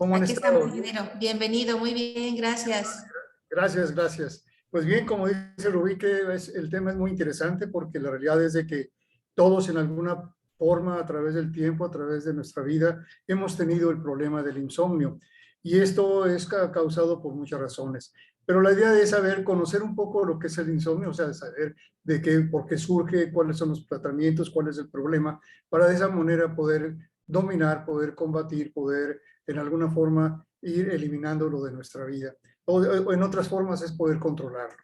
¿Cómo han Aquí estamos, estado? ingeniero. Bienvenido, muy bien, gracias. Gracias, gracias. Pues bien, como dice Rubí, que el tema es muy interesante porque la realidad es de que todos en alguna forma, a través del tiempo, a través de nuestra vida, hemos tenido el problema del insomnio. Y esto es causado por muchas razones. Pero la idea es saber, conocer un poco lo que es el insomnio, o sea, saber de qué, por qué surge, cuáles son los tratamientos, cuál es el problema, para de esa manera poder dominar, poder combatir, poder en alguna forma ir eliminándolo de nuestra vida. O en otras formas es poder controlarlo.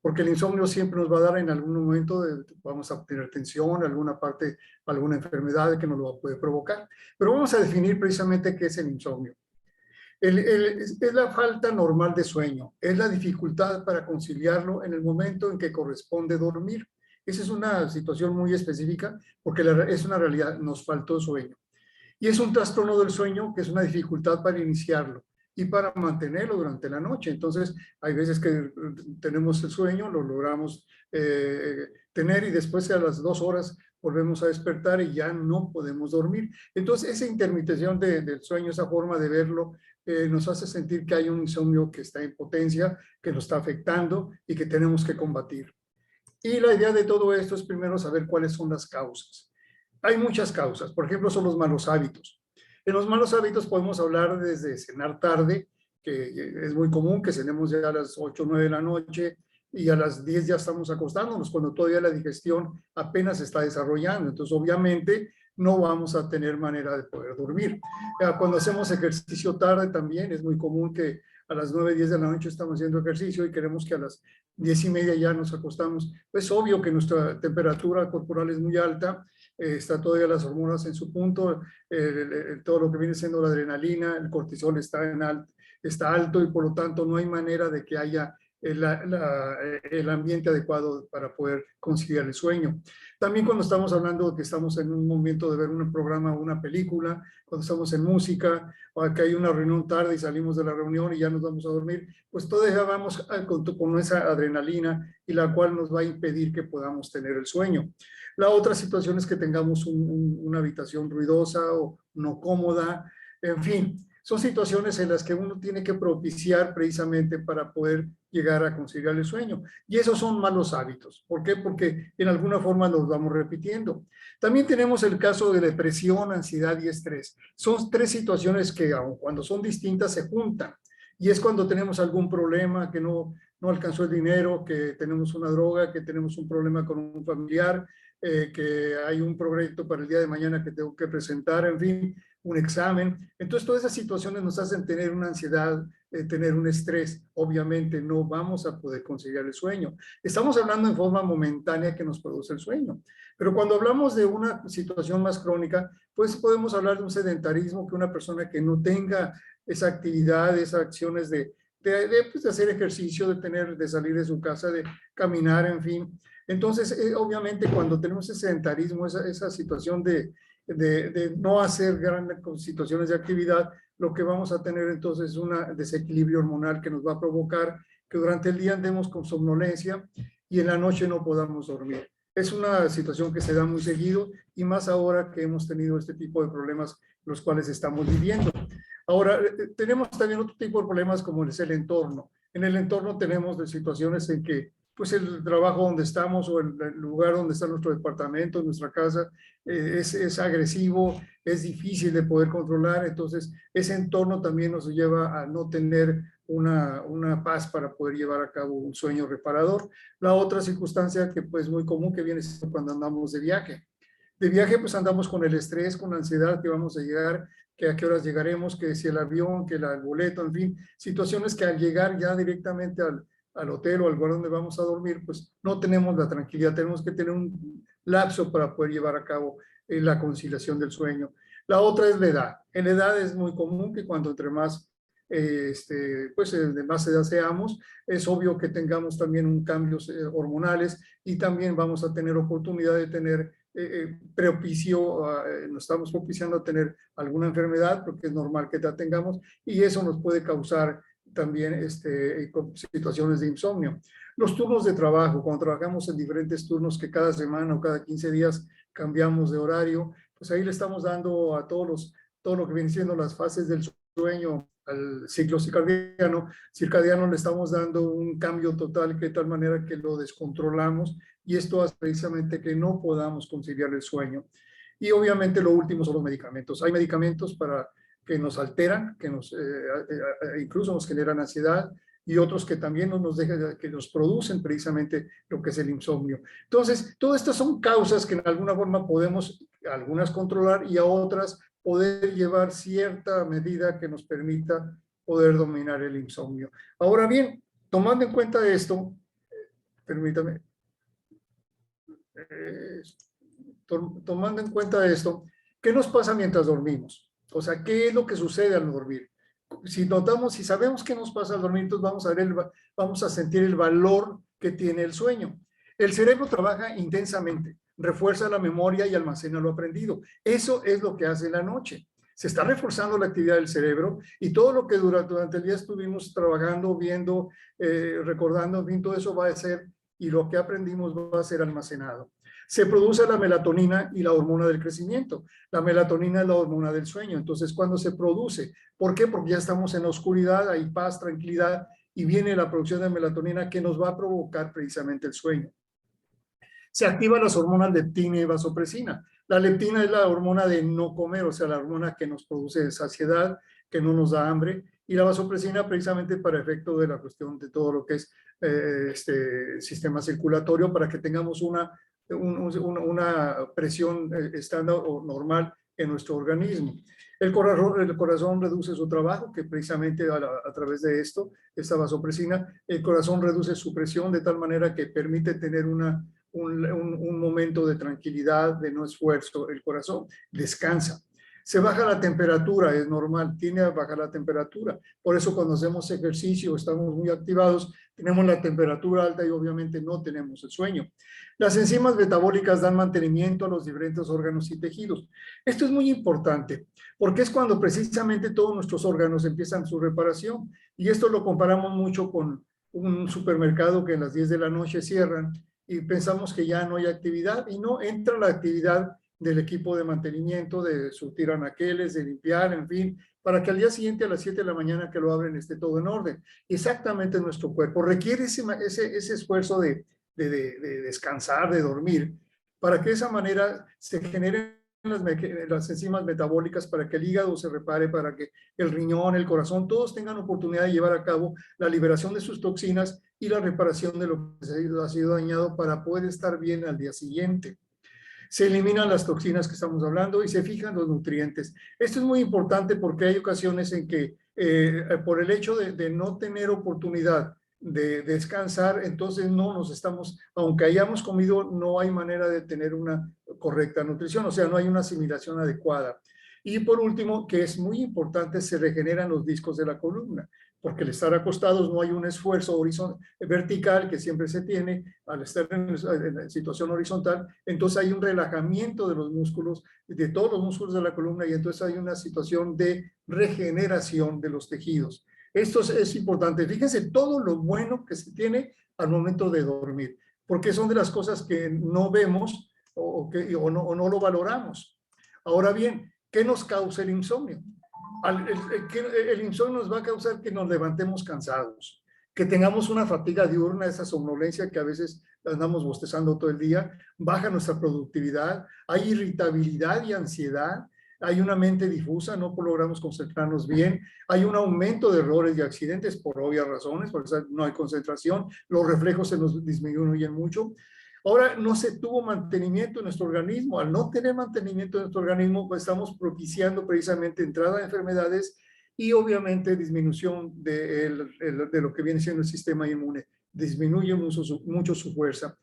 Porque el insomnio siempre nos va a dar en algún momento, vamos a tener tensión, alguna parte, alguna enfermedad que nos lo puede provocar. Pero vamos a definir precisamente qué es el insomnio. Es la falta normal de sueño, es la dificultad para conciliarlo en el momento en que corresponde dormir. Esa es una situación muy específica porque es una realidad, nos faltó sueño. Y es un trastorno del sueño que es una dificultad para iniciarlo y para mantenerlo durante la noche. Entonces, hay veces que tenemos el sueño, lo logramos tener y después a las 2 horas volvemos a despertar y ya no podemos dormir. Entonces, esa intermitencia del sueño, esa forma de verlo, nos hace sentir que hay un insomnio que está en potencia, que nos está afectando y que tenemos que combatir. Y la idea de todo esto es primero saber cuáles son las causas. Hay muchas causas, por ejemplo, son los malos hábitos. En los malos hábitos podemos hablar desde cenar tarde, que es muy común que cenemos ya a las 8 o 9 de la noche y a las 10 ya estamos acostándonos, cuando todavía la digestión apenas se está desarrollando. Entonces, obviamente, no vamos a tener manera de poder dormir. Cuando hacemos ejercicio tarde también es muy común que a las 9, 10 de la noche estamos haciendo ejercicio y queremos que a las 10:30 ya nos acostamos. Es obvio que nuestra temperatura corporal es muy alta, está todavía las hormonas en su punto, todo lo que viene siendo la adrenalina, el cortisol está alto y por lo tanto no hay manera de que haya el ambiente adecuado para poder conciliar el sueño. También cuando estamos hablando de que estamos en un momento de ver un programa o una película, cuando estamos en música, o que hay una reunión tarde y salimos de la reunión y ya nos vamos a dormir, pues todavía vamos con esa adrenalina y la cual nos va a impedir que podamos tener el sueño. La otra situación es que tengamos una habitación ruidosa o no cómoda, en fin, son situaciones en las que uno tiene que propiciar precisamente para poder llegar a conciliar el sueño. Y esos son malos hábitos. ¿Por qué? Porque en alguna forma los vamos repitiendo. También tenemos el caso de depresión, ansiedad y estrés. Son tres situaciones que, aun cuando son distintas, se juntan. Y es cuando tenemos algún problema, que no alcanzó el dinero, que tenemos una droga, que tenemos un problema con un familiar, que hay un proyecto para el día de mañana que tengo que presentar, en fin, un examen. Entonces, todas esas situaciones nos hacen tener una ansiedad, tener un estrés. Obviamente, no vamos a poder conciliar el sueño. Estamos hablando en forma momentánea que nos produce el sueño. Pero cuando hablamos de una situación más crónica, pues podemos hablar de un sedentarismo, que una persona que no tenga esa actividad, esas acciones pues de hacer ejercicio, de salir de su casa, de caminar, en fin. Entonces, obviamente, cuando tenemos ese sedentarismo, esa situación de no hacer grandes situaciones de actividad, lo que vamos a tener entonces es un desequilibrio hormonal que nos va a provocar que durante el día andemos con somnolencia y en la noche no podamos dormir. Es una situación que se da muy seguido y más ahora que hemos tenido este tipo de problemas los cuales estamos viviendo. Ahora, tenemos también otro tipo de problemas como es el entorno. En el entorno tenemos de situaciones en que pues el trabajo donde estamos o el lugar donde está nuestro departamento, nuestra casa, es agresivo, es difícil de poder controlar, entonces ese entorno también nos lleva a no tener una paz para poder llevar a cabo un sueño reparador. La otra circunstancia que pues muy común que viene cuando andamos de viaje. De viaje pues andamos con el estrés, con la ansiedad que vamos a llegar, que a qué horas llegaremos, que si el avión, que el boleto, en fin, situaciones que al llegar ya directamente al hotel o al lugar donde vamos a dormir, pues no tenemos la tranquilidad, tenemos que tener un lapso para poder llevar a cabo la conciliación del sueño. La otra es la edad. En la edad es muy común que cuando entre más, pues de más edad seamos, es obvio que tengamos también un cambios hormonales y también vamos a tener oportunidad de tener nos estamos propiciando a tener alguna enfermedad porque es normal que la tengamos y eso nos puede causar también situaciones de insomnio. Los turnos de trabajo, cuando trabajamos en diferentes turnos que cada semana o cada 15 días cambiamos de horario, pues ahí le estamos dando a todo lo que vienen siendo las fases del sueño, al ciclo circadiano le estamos dando un cambio total de tal manera que lo descontrolamos y esto hace precisamente que no podamos conciliar el sueño. Y obviamente lo último son los medicamentos. Hay medicamentos para que nos alteran, que incluso nos generan ansiedad y otros que también nos dejan, que nos producen precisamente lo que es el insomnio. Entonces, todas estas son causas que en alguna forma podemos, algunas controlar y a otras poder llevar cierta medida que nos permita poder dominar el insomnio. Ahora bien, tomando en cuenta esto, permítame, tomando en cuenta esto, ¿qué nos pasa mientras dormimos? O sea, ¿qué es lo que sucede al dormir? Si notamos, si sabemos qué nos pasa al dormir, entonces vamos a sentir el valor que tiene el sueño. El cerebro trabaja intensamente, refuerza la memoria y almacena lo aprendido. Eso es lo que hace la noche. Se está reforzando la actividad del cerebro y todo lo que durante el día estuvimos trabajando, viendo, recordando, en fin, todo eso va a ser, y lo que aprendimos va a ser almacenado. Se produce la melatonina y la hormona del crecimiento. La melatonina es la hormona del sueño. Entonces, cuando se produce, ¿por qué? Porque ya estamos en la oscuridad, hay paz, tranquilidad, y viene la producción de melatonina que nos va a provocar precisamente el sueño. Se activan las hormonas leptina y vasopresina. La leptina es la hormona de no comer, o sea, la hormona que nos produce saciedad, que no nos da hambre, y la vasopresina precisamente para efecto de la cuestión de todo lo que es sistema circulatorio, para que tengamos una presión estándar o normal en nuestro organismo. El corazón reduce su trabajo, que precisamente a través de esta vasopresina, el corazón reduce su presión de tal manera que permite tener un momento de tranquilidad, de no esfuerzo. El corazón descansa. Se baja la temperatura, es normal, tiene a bajar la temperatura. Por eso cuando hacemos ejercicio, estamos muy activados, tenemos la temperatura alta y obviamente no tenemos el sueño. Las enzimas metabólicas dan mantenimiento a los diferentes órganos y tejidos. Esto es muy importante porque es cuando precisamente todos nuestros órganos empiezan su reparación. Y esto lo comparamos mucho con un supermercado que a las 10 de la noche cierran y pensamos que ya no hay actividad y no entra la actividad del equipo de mantenimiento, de surtir anaqueles, de limpiar, en fin, para que al día siguiente a las 7 de la mañana que lo abren esté todo en orden. Exactamente nuestro cuerpo requiere ese esfuerzo de descansar, de dormir, para que de esa manera se generen las enzimas metabólicas para que el hígado se repare, para que el riñón, el corazón, todos tengan oportunidad de llevar a cabo la liberación de sus toxinas y la reparación de lo que ha sido dañado para poder estar bien al día siguiente. Se eliminan las toxinas que estamos hablando y se fijan los nutrientes. Esto es muy importante porque hay ocasiones en que por el hecho de no tener oportunidad de descansar, entonces no nos estamos, aunque hayamos comido, no hay manera de tener una correcta nutrición, o sea, no hay una asimilación adecuada. Y por último, que es muy importante, se regeneran los discos de la columna, porque al estar acostados no hay un esfuerzo vertical que siempre se tiene al estar en situación horizontal, entonces hay un relajamiento de los músculos, de todos los músculos de la columna, y entonces hay una situación de regeneración de los tejidos. Esto es importante. Fíjense todo lo bueno que se tiene al momento de dormir, porque son de las cosas que no vemos o no lo valoramos. Ahora bien, ¿qué nos causa el insomnio? El insomnio nos va a causar que nos levantemos cansados, que tengamos una fatiga diurna, esa somnolencia que a veces andamos bostezando todo el día, baja nuestra productividad, hay irritabilidad y ansiedad, hay una mente difusa, no logramos concentrarnos bien, hay un aumento de errores y accidentes por obvias razones, por eso no hay concentración, los reflejos se nos disminuyen mucho. Ahora, no se tuvo mantenimiento en nuestro organismo. Al no tener mantenimiento en nuestro organismo, pues estamos propiciando precisamente entrada de enfermedades y obviamente disminución de lo que viene siendo el sistema inmune. Disminuye mucho su fuerza.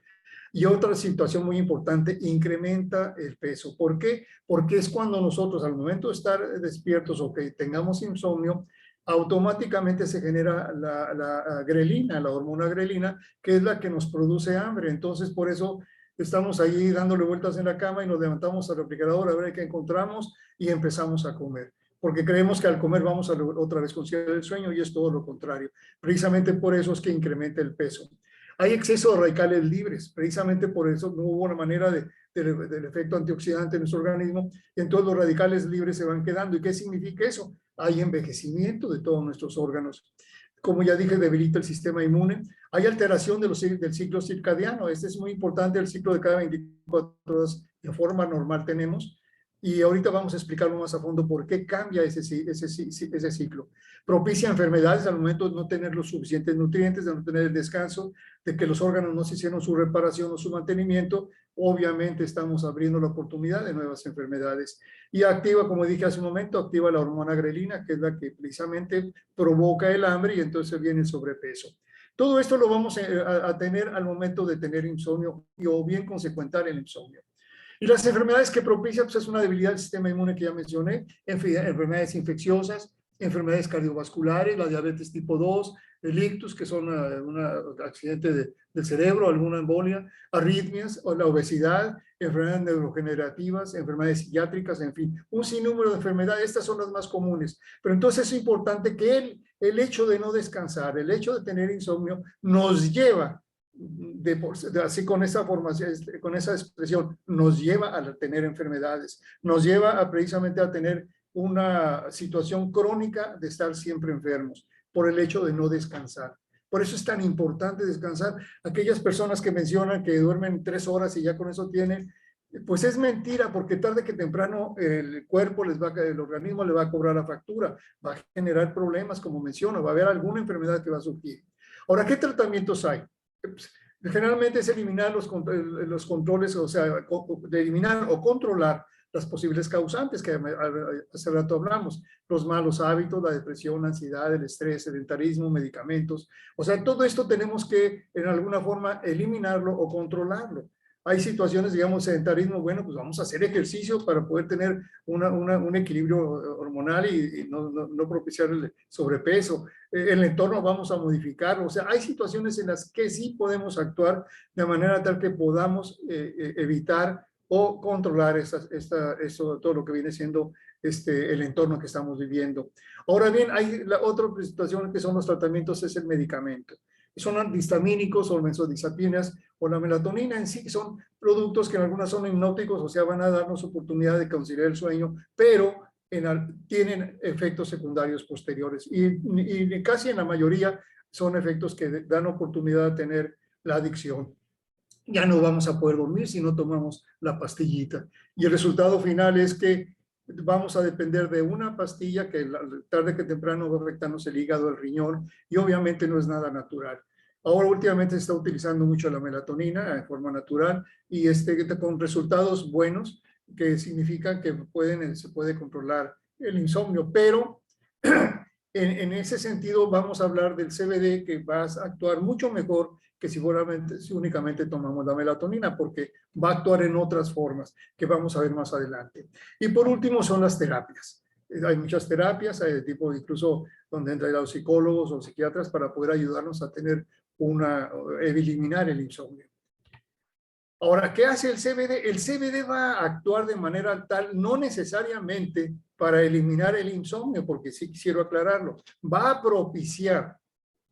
Y otra situación muy importante, incrementa el peso. ¿Por qué? Porque es cuando nosotros, al momento de estar despiertos o que tengamos insomnio, automáticamente se genera la grelina, la hormona grelina, que es la que nos produce hambre. Entonces, por eso estamos ahí dándole vueltas en la cama y nos levantamos al refrigerador a ver qué encontramos y empezamos a comer. Porque creemos que al comer vamos a otra vez conciliar el sueño y es todo lo contrario. Precisamente por eso es que incrementa el peso. Hay exceso de radicales libres, precisamente por eso no hubo una manera del efecto antioxidante en nuestro organismo, y entonces los radicales libres se van quedando. ¿Y qué significa eso? Hay envejecimiento de todos nuestros órganos. Como ya dije, debilita el sistema inmune. Hay alteración del ciclo circadiano. Este es muy importante, el ciclo de cada 24 horas de forma normal tenemos. Y ahorita vamos a explicarlo más a fondo por qué cambia ese ciclo. Propicia enfermedades al momento de no tener los suficientes nutrientes, de no tener el descanso, de que los órganos no se hicieron su reparación o su mantenimiento. Obviamente estamos abriendo la oportunidad de nuevas enfermedades. Y activa, como dije hace un momento, activa la hormona grelina, que es la que precisamente provoca el hambre y entonces viene el sobrepeso. Todo esto lo vamos a tener al momento de tener insomnio o bien consecuentar el insomnio. Y las enfermedades que propician pues, es una debilidad del sistema inmune que ya mencioné, enfermedades infecciosas, enfermedades cardiovasculares, la diabetes tipo 2, el ictus, que son un accidente del cerebro, alguna embolia, arritmias, o la obesidad, enfermedades neurodegenerativas, enfermedades psiquiátricas, en fin, un sinnúmero de enfermedades. Estas son las más comunes. Pero entonces es importante que el hecho de no descansar, el hecho de tener insomnio, nos lleva así con esa formación, con esa expresión, nos lleva a tener enfermedades, nos lleva precisamente a tener una situación crónica de estar siempre enfermos por el hecho de no descansar. Por eso es tan importante descansar. Aquellas personas que mencionan que duermen 3 horas y ya con eso tienen, pues es mentira, porque tarde que temprano el cuerpo el organismo le va a cobrar la factura, va a generar problemas, como menciono, va a haber alguna enfermedad que va a surgir. Ahora, ¿qué tratamientos hay? Generalmente es eliminar los controles, o sea, de eliminar o controlar las posibles causantes que hace rato hablamos, los malos hábitos, la depresión, la ansiedad, el estrés, sedentarismo, medicamentos. O sea, todo esto tenemos que en alguna forma eliminarlo o controlarlo. Hay situaciones, digamos, sedentarismo, bueno, pues vamos a hacer ejercicio para poder tener un equilibrio hormonal y no propiciar el sobrepeso. El entorno vamos a modificarlo. O sea, hay situaciones en las que sí podemos actuar de manera tal que podamos evitar o controlar todo lo que viene siendo el entorno que estamos viviendo. Ahora bien, hay la otra situación que son los tratamientos, es el medicamento. Son antihistamínicos o benzodiazepinas o la melatonina en sí, son productos que en algunas son hipnóticos, o sea, van a darnos oportunidad de conciliar el sueño, pero tienen efectos secundarios posteriores y casi en la mayoría son efectos que dan oportunidad de tener la adicción. Ya no vamos a poder dormir si no tomamos la pastillita. Y el resultado final es que vamos a depender de una pastilla que tarde que temprano va a afectarnos el hígado, el riñón, y obviamente no es nada natural. Ahora últimamente se está utilizando mucho la melatonina en forma natural y con resultados buenos, que significa que se puede controlar el insomnio, pero en ese sentido vamos a hablar del CBD, que va a actuar mucho mejor que si únicamente tomamos la melatonina, porque va a actuar en otras formas que vamos a ver más adelante. Y por último son las terapias. Hay muchas terapias, hay de tipo incluso donde entran los psicólogos o psiquiatras para poder ayudarnos a tener eliminar el insomnio. Ahora, ¿qué hace el CBD? El CBD va a actuar de manera tal, no necesariamente para eliminar el insomnio, porque sí quiero aclararlo, va a propiciar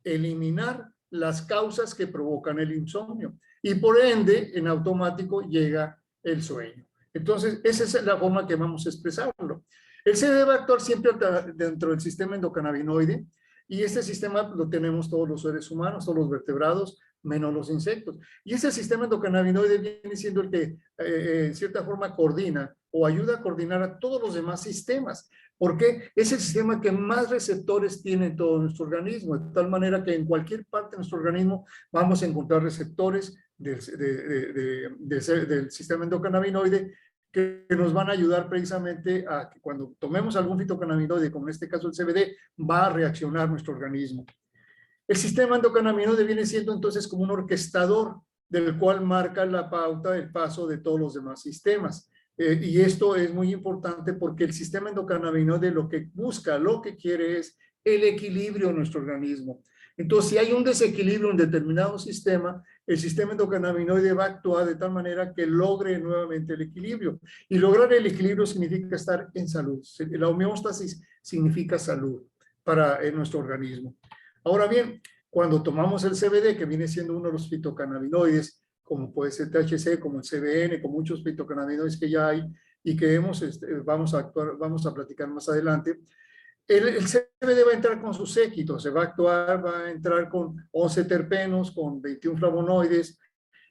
eliminar las causas que provocan el insomnio y por ende en automático llega el sueño. Entonces, esa es la forma que vamos a expresarlo. El CBD va a actuar siempre dentro del sistema endocannabinoide y este sistema lo tenemos todos los seres humanos, todos los vertebrados, menos los insectos. Y ese sistema endocannabinoide viene siendo el que en cierta forma coordina o ayuda a coordinar a todos los demás sistemas, porque es el sistema que más receptores tiene en todo nuestro organismo, de tal manera que en cualquier parte de nuestro organismo vamos a encontrar receptores del sistema endocannabinoide que nos van a ayudar precisamente a que cuando tomemos algún fitocannabinoide, como en este caso el CBD, va a reaccionar nuestro organismo. El sistema endocannabinoide viene siendo entonces como un orquestador del cual marca la pauta, el paso de todos los demás sistemas. Y esto es muy importante porque el sistema endocannabinoide lo que busca, lo que quiere es el equilibrio en nuestro organismo. Entonces, si hay un desequilibrio en determinado sistema, el sistema endocannabinoide va a actuar de tal manera que logre nuevamente el equilibrio. Y lograr el equilibrio significa estar en salud. La homeostasis significa salud para nuestro organismo. Ahora bien, Cuando tomamos el CBD, que viene siendo uno de los fitocannabinoides, como puede ser THC, como el CBN, con muchos fitocannabinoides que ya hay y que vamos a platicar más adelante, el CBD va a entrar con sus séquitos, se va a actuar, va a entrar con 11 terpenos, con 21 flavonoides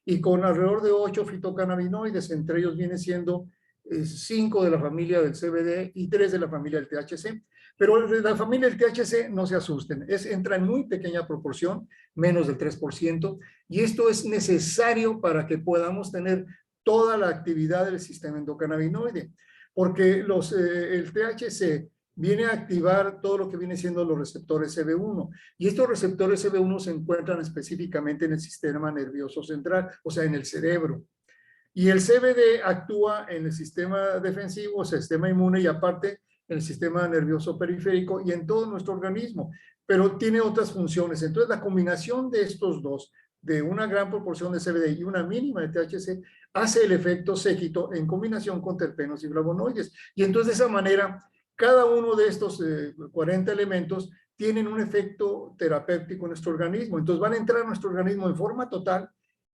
y con alrededor de 8 fitocannabinoides, entre ellos viene siendo 5 de la familia del CBD y 3 de la familia del THC. Pero de la familia del THC no se asusten, entra en muy pequeña proporción, menos del 3%, y esto es necesario para que podamos tener toda la actividad del sistema endocannabinoide, porque el THC viene a activar todo lo que viene siendo los receptores CB1. Y estos receptores CB1 se encuentran específicamente en el sistema nervioso central, o sea, en el cerebro. Y el CBD actúa en el sistema defensivo, el sistema inmune y aparte en el sistema nervioso periférico y en todo nuestro organismo, pero tiene otras funciones. Entonces, la combinación de estos dos, de una gran proporción de CBD y una mínima de THC, hace el efecto séquito en combinación con terpenos y flavonoides. Y entonces, de esa manera, cada uno de estos 40 elementos tienen un efecto terapéutico en nuestro organismo. Entonces van a entrar a nuestro organismo en forma total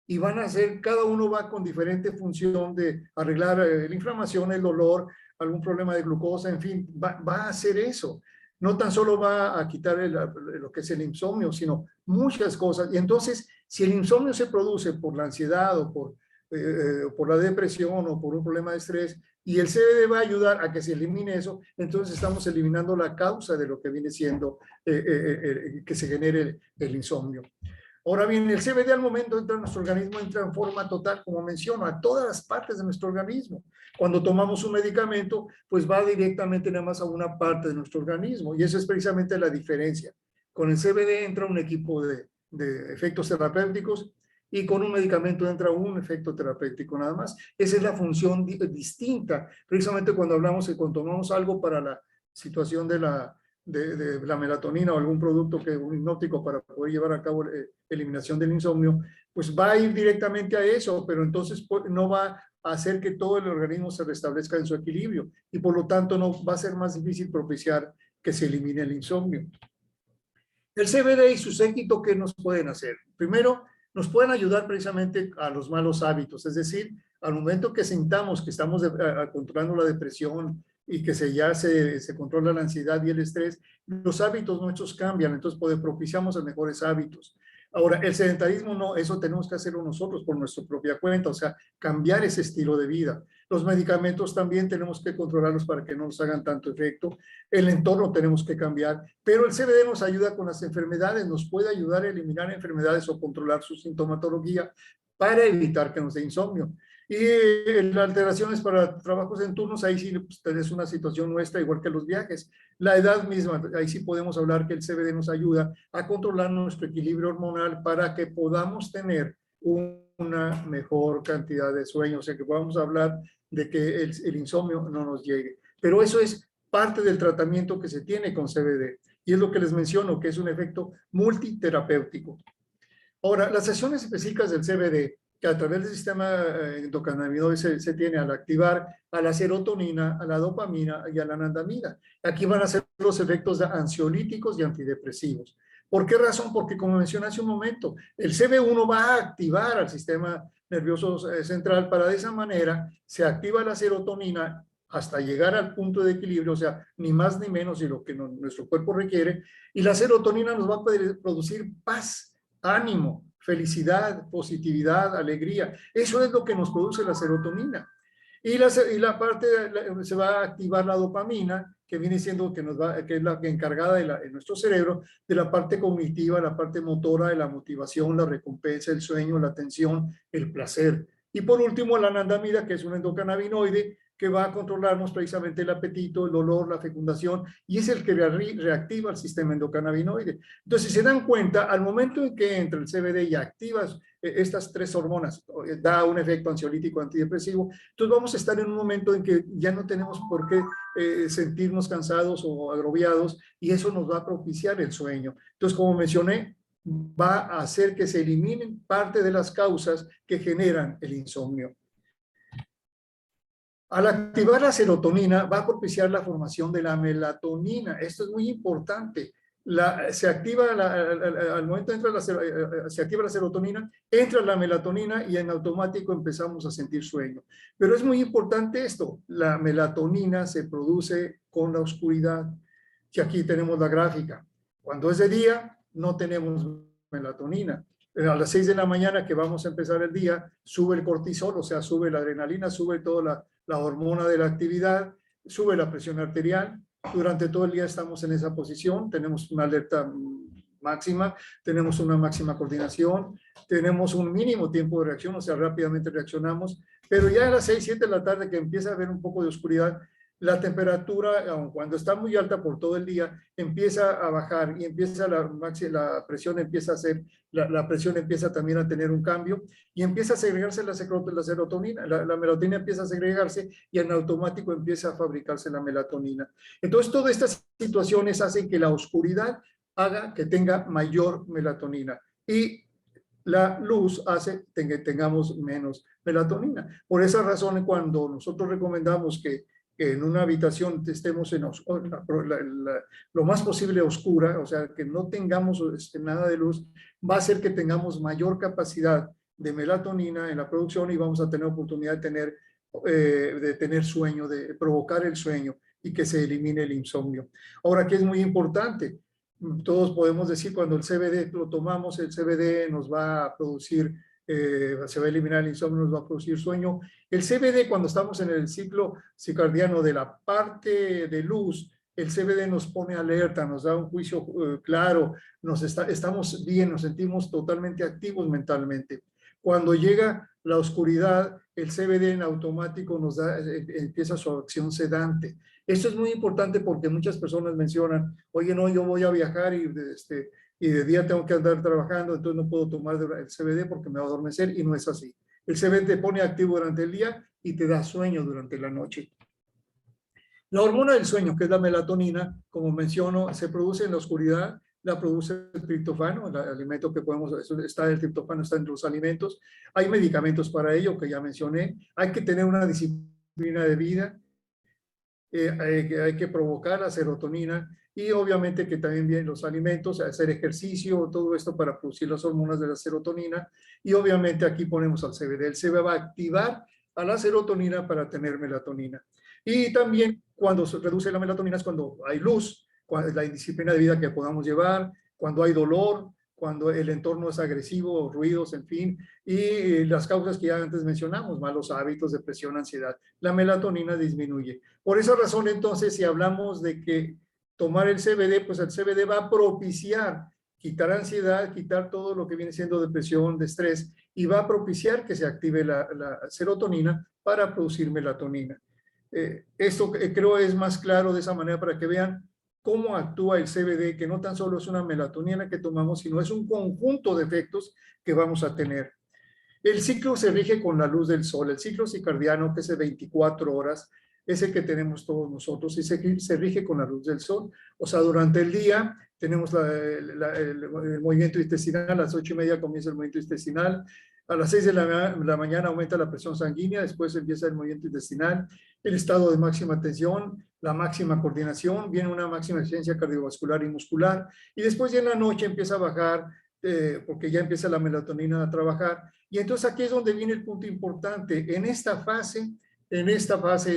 y van a hacer, cada uno va con diferente función de arreglar la inflamación, el dolor, algún problema de glucosa, en fin, va a hacer eso. No tan solo va a quitar lo que es el insomnio, sino muchas cosas. Y entonces, si el insomnio se produce por la ansiedad o por la depresión o por un problema de estrés, y el CBD va a ayudar a que se elimine eso, entonces estamos eliminando la causa de lo que viene siendo que se genere el insomnio. Ahora bien, el CBD al momento de entrar en nuestro organismo entra en forma total, como menciono, a todas las partes de nuestro organismo. Cuando tomamos un medicamento, pues va directamente nada más a una parte de nuestro organismo y eso es precisamente la diferencia. Con el CBD entra un equipo de efectos terapéuticos y con un medicamento entra un efecto terapéutico nada más. Esa es la función distinta. Precisamente cuando cuando tomamos algo para la situación de la melatonina o algún producto un hipnótico para poder llevar a cabo eliminación del insomnio, pues va a ir directamente a eso, pero entonces no va a hacer que todo el organismo se restablezca en su equilibrio y por lo tanto no va a ser más difícil propiciar que se elimine el insomnio. El CBD y su séquito, ¿qué nos pueden hacer? Primero, nos pueden ayudar precisamente a los malos hábitos, es decir, al momento que sintamos que estamos controlando la depresión y que ya se controla la ansiedad y el estrés, los hábitos nuestros cambian, entonces propiciamos a mejores hábitos. Ahora, el sedentarismo no, eso tenemos que hacerlo nosotros por nuestra propia cuenta, o sea, cambiar ese estilo de vida. Los medicamentos también tenemos que controlarlos para que no nos hagan tanto efecto. El entorno tenemos que cambiar, pero el CBD nos ayuda con las enfermedades, nos puede ayudar a eliminar enfermedades o controlar su sintomatología para evitar que nos dé insomnio. Y las alteraciones para trabajos en turnos, ahí sí pues, tenés una situación nuestra, igual que los viajes. La edad misma, ahí sí podemos hablar que el CBD nos ayuda a controlar nuestro equilibrio hormonal para que podamos tener una mejor cantidad de sueño, o sea que podamos hablar de que el insomnio no nos llegue. Pero eso es parte del tratamiento que se tiene con CBD y es lo que les menciono, que es un efecto multiterapéutico. Ahora, las acciones específicas del CBD, que a través del sistema endocannabinoide se tiene al activar a la serotonina, a la dopamina y a la anandamida. Aquí van a ser los efectos ansiolíticos y antidepresivos. ¿Por qué razón? Porque como mencioné hace un momento, el CB1 va a activar al sistema nervioso central para de esa manera se activa la serotonina hasta llegar al punto de equilibrio, o sea, ni más ni menos de lo que nuestro cuerpo requiere, y la serotonina nos va a producir paz, ánimo, felicidad, positividad, alegría. Eso es lo que nos produce la serotonina. Y la parte, se va a activar la dopamina, que viene siendo que es la encargada en nuestro cerebro de la parte cognitiva, la parte motora, de la motivación, la recompensa, el sueño, la atención, el placer. Y por último, la anandamida, que es un endocannabinoide que va a controlarnos precisamente el apetito, el olor, la fecundación, y es el que reactiva el sistema endocannabinoide. Entonces, si se dan cuenta, al momento en que entra el CBD y activas estas tres hormonas, da un efecto ansiolítico antidepresivo, entonces vamos a estar en un momento en que ya no tenemos por qué sentirnos cansados o agobiados y eso nos va a propiciar el sueño. Entonces, como mencioné, va a hacer que se eliminen parte de las causas que generan el insomnio. Al activar la serotonina, va a propiciar la formación de la melatonina. Esto es muy importante. se activa al momento entra se activa la serotonina, entra la melatonina y en automático empezamos a sentir sueño. Pero es muy importante esto, la melatonina se produce con la oscuridad. Que aquí tenemos la gráfica. Cuando es de día, no tenemos melatonina. A las 6 de la mañana que vamos a empezar el día, sube el cortisol, o sea, sube la adrenalina, sube toda la hormona de la actividad, sube la presión arterial. Durante todo el día estamos en esa posición, tenemos una alerta máxima, tenemos una máxima coordinación, tenemos un mínimo tiempo de reacción, o sea, rápidamente reaccionamos, pero ya a las 6, 7 de la tarde que empieza a haber un poco de oscuridad, la temperatura, aun cuando está muy alta por todo el día, empieza a bajar y empieza la presión empieza a ser, la presión empieza también a tener un cambio y empieza a segregarse la serotonina, la melatonina empieza a segregarse y en automático empieza a fabricarse la melatonina. Entonces, todas estas situaciones hacen que la oscuridad haga que tenga mayor melatonina y la luz hace que tengamos menos melatonina. Por esa razón, cuando nosotros recomendamos que en una habitación estemos en lo más posible oscura, o sea, que no tengamos nada de luz, va a hacer que tengamos mayor capacidad de melatonina en la producción y vamos a tener oportunidad de tener sueño, de provocar el sueño y que se elimine el insomnio. Ahora, ¿qué es muy importante? Todos podemos decir cuando el CBD lo tomamos, el CBD nos va a producir se va a eliminar el insomnio, nos va a producir sueño. El CBD, cuando estamos en el ciclo circadiano de la parte de luz, el CBD nos pone alerta, nos da un juicio claro, estamos bien, nos sentimos totalmente activos mentalmente. Cuando llega la oscuridad, el CBD en automático empieza su acción sedante. Esto es muy importante porque muchas personas mencionan, oye, no, yo voy a viajar y de día tengo que andar trabajando, entonces no puedo tomar el CBD porque me va a adormecer, y no es así. El CBD te pone activo durante el día y te da sueño durante la noche. La hormona del sueño, que es la melatonina, como menciono, se produce en la oscuridad, la produce el triptófano, el alimento que podemos, el triptófano está entre los alimentos. Hay medicamentos para ello que ya mencioné. Hay que tener una disciplina de vida. Hay que provocar la serotonina y obviamente que también vienen los alimentos, hacer ejercicio, todo esto para producir las hormonas de la serotonina, y obviamente aquí ponemos al CBD. El CBD va a activar a la serotonina para tener melatonina. Y también cuando se reduce la melatonina es cuando hay luz, cuando la disciplina de vida que podamos llevar, cuando hay dolor, cuando el entorno es agresivo, ruidos, en fin, y las causas que ya antes mencionamos, malos hábitos, depresión, ansiedad. La melatonina disminuye. Por esa razón, entonces, si hablamos de que tomar el CBD, pues el CBD va a propiciar quitar ansiedad, quitar todo lo que viene siendo depresión, de estrés, y va a propiciar que se active la serotonina para producir melatonina. Esto creo es más claro de esa manera para que vean cómo actúa el CBD, que no tan solo es una melatonina que tomamos, sino es un conjunto de efectos que vamos a tener. El ciclo se rige con la luz del sol, el ciclo circadiano, que es de 24 horas, es el que tenemos todos nosotros y se rige con la luz del sol. O sea, durante el día tenemos el movimiento intestinal, a las 8:30 comienza el movimiento intestinal, a las 6 de la mañana aumenta la presión sanguínea, después empieza el movimiento intestinal, el estado de máxima tensión, la máxima coordinación, viene una máxima eficiencia cardiovascular y muscular, y después ya en la noche empieza a bajar, porque ya empieza la melatonina a trabajar. Y entonces aquí es donde viene el punto importante. En esta fase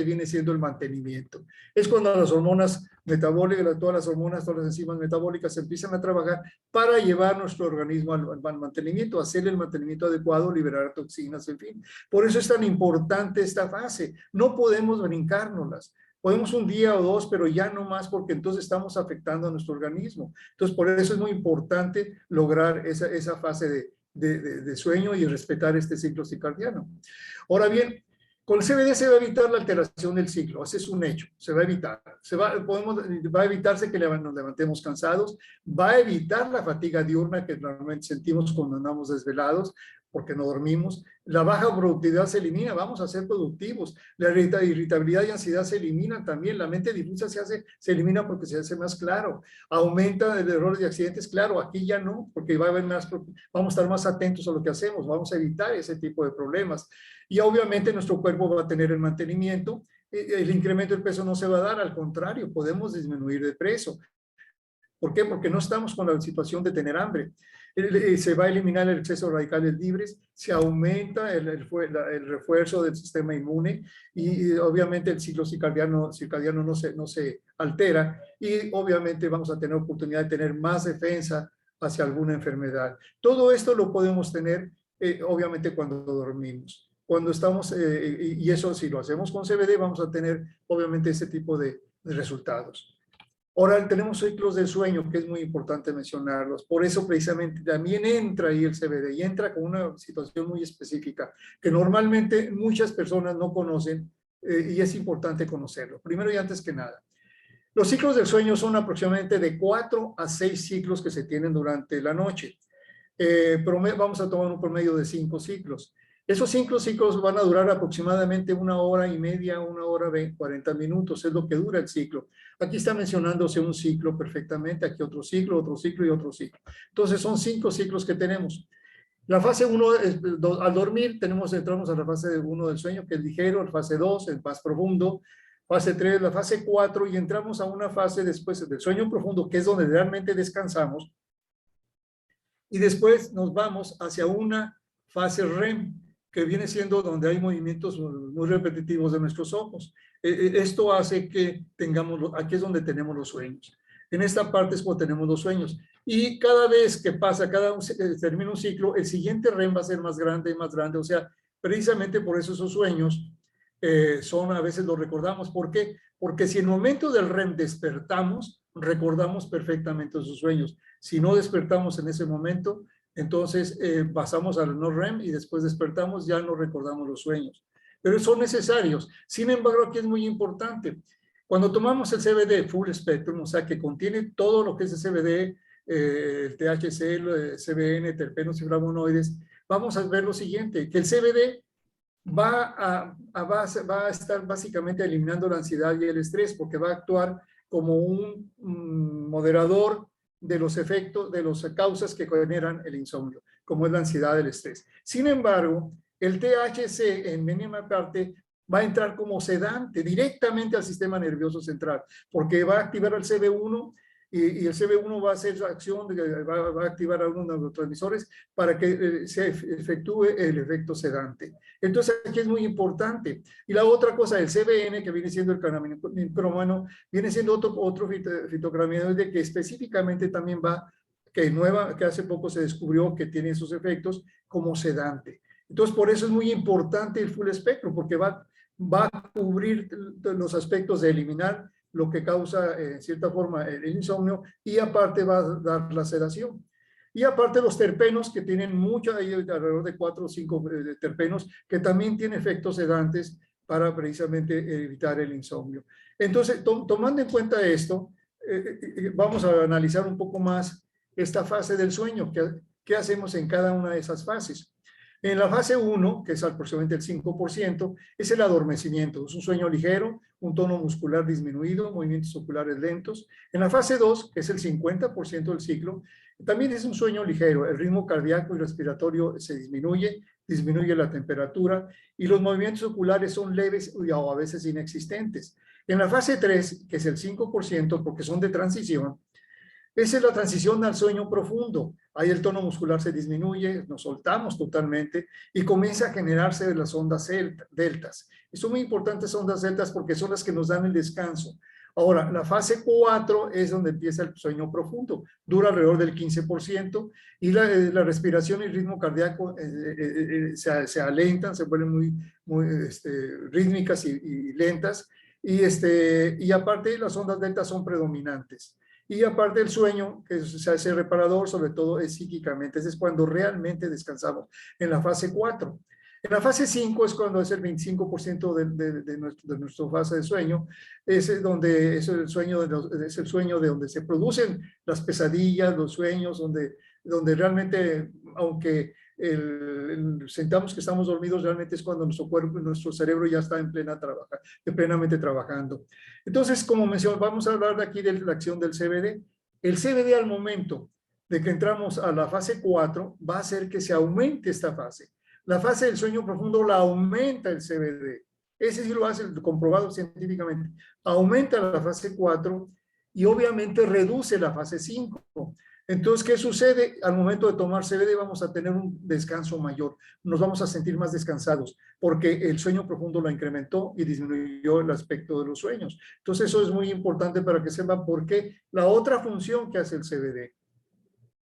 viene siendo el mantenimiento. Es cuando las hormonas metabólicas, todas las hormonas, todas las enzimas metabólicas empiezan a trabajar para llevar nuestro organismo al mantenimiento, hacer el mantenimiento adecuado, liberar toxinas, en fin. Por eso es tan importante esta fase. No podemos brincárnoslas. Podemos un día o dos, pero ya no más, porque entonces estamos afectando a nuestro organismo. Entonces, por eso es muy importante lograr esa fase de sueño y respetar este ciclo circadiano. Ahora bien, con el CBD se va a evitar la alteración del ciclo, ese es un hecho, se va a evitar. Va a evitarse que nos levantemos cansados, va a evitar la fatiga diurna que normalmente sentimos cuando andamos desvelados, porque no dormimos. La baja productividad se elimina, vamos a ser productivos. La irritabilidad y ansiedad se eliminan también. La mente difusa se elimina porque se hace más claro. Aumenta el error de accidentes, claro, aquí ya no, porque vamos a estar más atentos a lo que hacemos, vamos a evitar ese tipo de problemas. Y obviamente nuestro cuerpo va a tener el mantenimiento. El incremento del peso no se va a dar, al contrario, podemos disminuir de peso. ¿Por qué? Porque no estamos con la situación de tener hambre. Se va a eliminar el exceso de radicales libres, se aumenta el refuerzo del sistema inmune y obviamente el ciclo circadiano no se altera y obviamente vamos a tener oportunidad de tener más defensa hacia alguna enfermedad. Todo esto lo podemos tener obviamente cuando dormimos. Cuando estamos, y eso si lo hacemos con CBD, vamos a tener obviamente ese tipo de resultados. Ahora tenemos ciclos del sueño, que es muy importante mencionarlos. Por eso precisamente también entra ahí el CBD y entra con una situación muy específica que normalmente muchas personas no conocen y es importante conocerlo. Primero y antes que nada, los ciclos del sueño son aproximadamente de 4 a 6 ciclos que se tienen durante la noche. Vamos a tomar un promedio de 5 ciclos. Esos 5 ciclos van a durar aproximadamente 1 hora y media, 1 hora 40 minutos, es lo que dura el ciclo. Aquí está mencionándose un ciclo perfectamente, aquí otro ciclo y otro ciclo. Entonces son 5 ciclos que tenemos. La fase 1, al dormir, entramos a la fase 1 del sueño, que es ligero, la fase 2, el más profundo, fase 3, la fase 4, y entramos a una fase después del sueño profundo, que es donde realmente descansamos, y después nos vamos hacia una fase REM, que viene siendo donde hay movimientos muy repetitivos de nuestros ojos. Esto hace que aquí es donde tenemos los sueños. En esta parte es cuando tenemos los sueños. Y cada vez que pasa, termina un ciclo, el siguiente REM va a ser más grande y más grande. O sea, precisamente por eso esos sueños a veces los recordamos. ¿Por qué? Porque si en el momento del REM despertamos, recordamos perfectamente esos sueños. Si no despertamos en ese momento, entonces pasamos al no REM y después despertamos, ya no recordamos los sueños. Pero son necesarios. Sin embargo, aquí es muy importante. Cuando tomamos el CBD Full Spectrum, o sea, que contiene todo lo que es el CBD, el THC, el CBN, terpenos y flavonoides, vamos a ver lo siguiente, que el CBD va a estar básicamente eliminando la ansiedad y el estrés, porque va a actuar como un moderador de los efectos, de las causas que generan el insomnio, como es la ansiedad y el estrés. Sin embargo, el THC en mínima parte va a entrar como sedante directamente al sistema nervioso central, porque va a activar el CB1 y el CB1 va a hacer su acción, va a activar algunos neurotransmisores para que se efectúe el efecto sedante. Entonces aquí es muy importante. Y la otra cosa, el CBN, que viene siendo el cannabinol, viene siendo otro fitocannabinoide que específicamente también que hace poco se descubrió que tiene esos efectos como sedante. Entonces por eso es muy importante el full espectro, porque va a cubrir los aspectos de eliminar lo que causa en cierta forma el insomnio y aparte va a dar la sedación. Y aparte los terpenos que tienen mucho, hay alrededor de 4 o 5 terpenos que también tienen efectos sedantes para precisamente evitar el insomnio. Entonces, tomando en cuenta esto, vamos a analizar un poco más esta fase del sueño, qué hacemos en cada una de esas fases. En la fase 1, que es aproximadamente el 5%, es el adormecimiento. Es un sueño ligero, un tono muscular disminuido, movimientos oculares lentos. En la fase 2, que es el 50% del ciclo, también es un sueño ligero. El ritmo cardíaco y respiratorio se disminuye la temperatura y los movimientos oculares son leves o a veces inexistentes. En la fase 3, que es el 5%, porque son de transición, esa es la transición al sueño profundo. Ahí el tono muscular se disminuye, nos soltamos totalmente y comienza a generarse de las ondas deltas. Y son muy importantes ondas deltas porque son las que nos dan el descanso. Ahora, la fase 4 es donde empieza el sueño profundo. Dura alrededor del 15% y la respiración y el ritmo cardíaco se alentan, se vuelven muy rítmicas y lentas. Y aparte, las ondas deltas son predominantes. Y aparte el sueño, que se hace reparador, sobre todo es psíquicamente. Ese es cuando realmente descansamos, en la fase 4. En la fase 5 es cuando es el 25% de nuestra fase de sueño. Es el sueño de donde se producen las pesadillas, los sueños, donde realmente, aunque sentamos que estamos dormidos, realmente es cuando nuestro cuerpo, nuestro cerebro ya está plenamente trabajando. Entonces, como mencioné, vamos a hablar de aquí de la acción del CBD. El CBD al momento de que entramos a la fase 4 va a hacer que se aumente esta fase. La fase del sueño profundo la aumenta el CBD. Ese sí lo hace comprobado científicamente. Aumenta la fase 4 y obviamente reduce la fase 5. Entonces, ¿qué sucede? Al momento de tomar CBD vamos a tener un descanso mayor, nos vamos a sentir más descansados porque el sueño profundo lo incrementó y disminuyó el aspecto de los sueños. Entonces, eso es muy importante para que sepan por qué la otra función que hace el CBD.